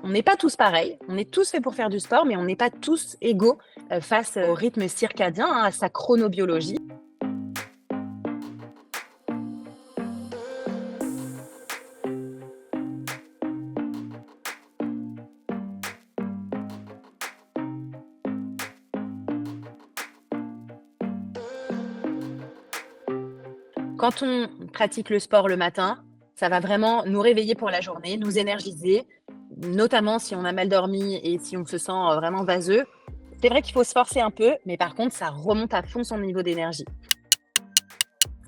On n'est pas tous pareils, on est tous faits pour faire du sport, mais on n'est pas tous égaux face au rythme circadien, à sa chronobiologie. Quand on pratique le sport le matin, ça va vraiment nous réveiller pour la journée, nous énergiser, notamment si on a mal dormi et si on se sent vraiment vaseux. C'est vrai qu'il faut se forcer un peu, mais par contre, ça remonte à fond son niveau d'énergie.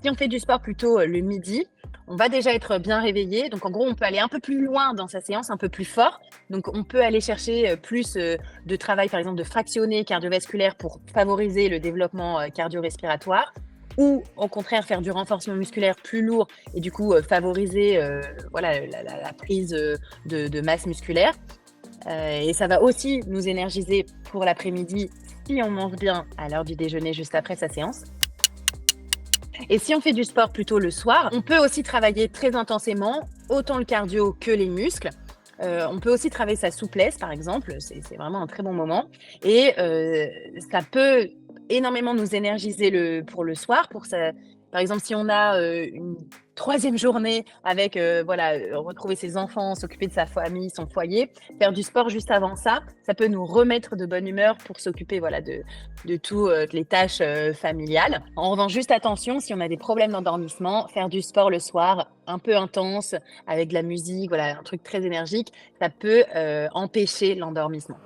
Si on fait du sport plutôt le midi, on va déjà être bien réveillé. Donc, en gros, on peut aller un peu plus loin dans sa séance, un peu plus fort. Donc, on peut aller chercher plus de travail, par exemple, de fractionné cardiovasculaire pour favoriser le développement cardio-respiratoire, ou au contraire faire du renforcement musculaire plus lourd et du coup favoriser voilà, la prise de masse musculaire. Et ça va aussi nous énergiser pour l'après-midi si on mange bien à l'heure du déjeuner juste après sa séance. Et si on fait du sport plutôt le soir, on peut aussi travailler très intensément, autant le cardio que les muscles. On peut aussi travailler sa souplesse, par exemple. C'est vraiment un très bon moment. Et ça peut énormément nous énergiser pour le soir. Par exemple, si on a une troisième journée avec retrouver ses enfants, s'occuper de sa famille, son foyer, faire du sport juste avant ça, ça peut nous remettre de bonne humeur pour s'occuper de toutes les tâches familiales. En revanche, juste attention, si on a des problèmes d'endormissement, faire du sport le soir un peu intense, avec de la musique, voilà, un truc très énergique, ça peut empêcher l'endormissement.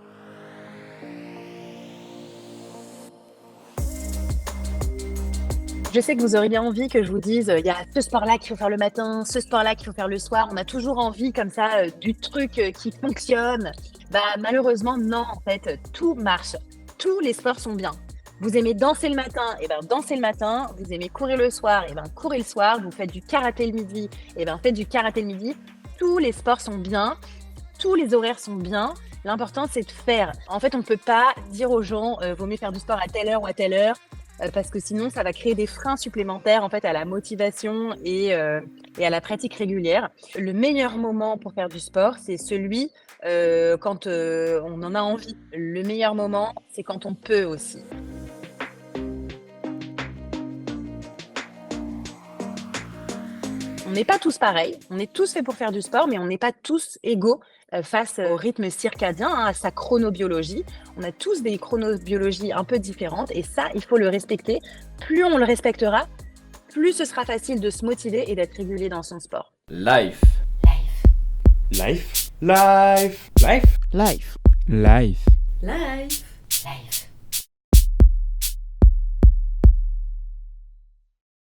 Je sais que vous auriez bien envie que je vous dise, il y a ce sport-là qu'il faut faire le matin, ce sport-là qu'il faut faire le soir. On a toujours envie comme ça du truc qui fonctionne. Bah malheureusement non, en fait, tout marche. Tous les sports sont bien. Vous aimez danser le matin, et ben dansez le matin. Vous aimez courir le soir, et ben courez le soir. Vous faites du karaté le midi, et ben faites du karaté le midi. Tous les sports sont bien, tous les horaires sont bien. L'important c'est de faire. En fait, on ne peut pas dire aux gens vaut mieux faire du sport à telle heure ou à telle heure. Parce que sinon, ça va créer des freins supplémentaires en fait à la motivation et à la pratique régulière. Le meilleur moment pour faire du sport, c'est celui quand on en a envie. Le meilleur moment, c'est quand on peut aussi. On n'est pas tous pareils, on est tous faits pour faire du sport, mais on n'est pas tous égaux face au rythme circadien, à sa chronobiologie. On a tous des chronobiologies un peu différentes et ça, il faut le respecter. Plus on le respectera, plus ce sera facile de se motiver et d'être régulier dans son sport. Life. Life. Life. Life. Life. Life. Life.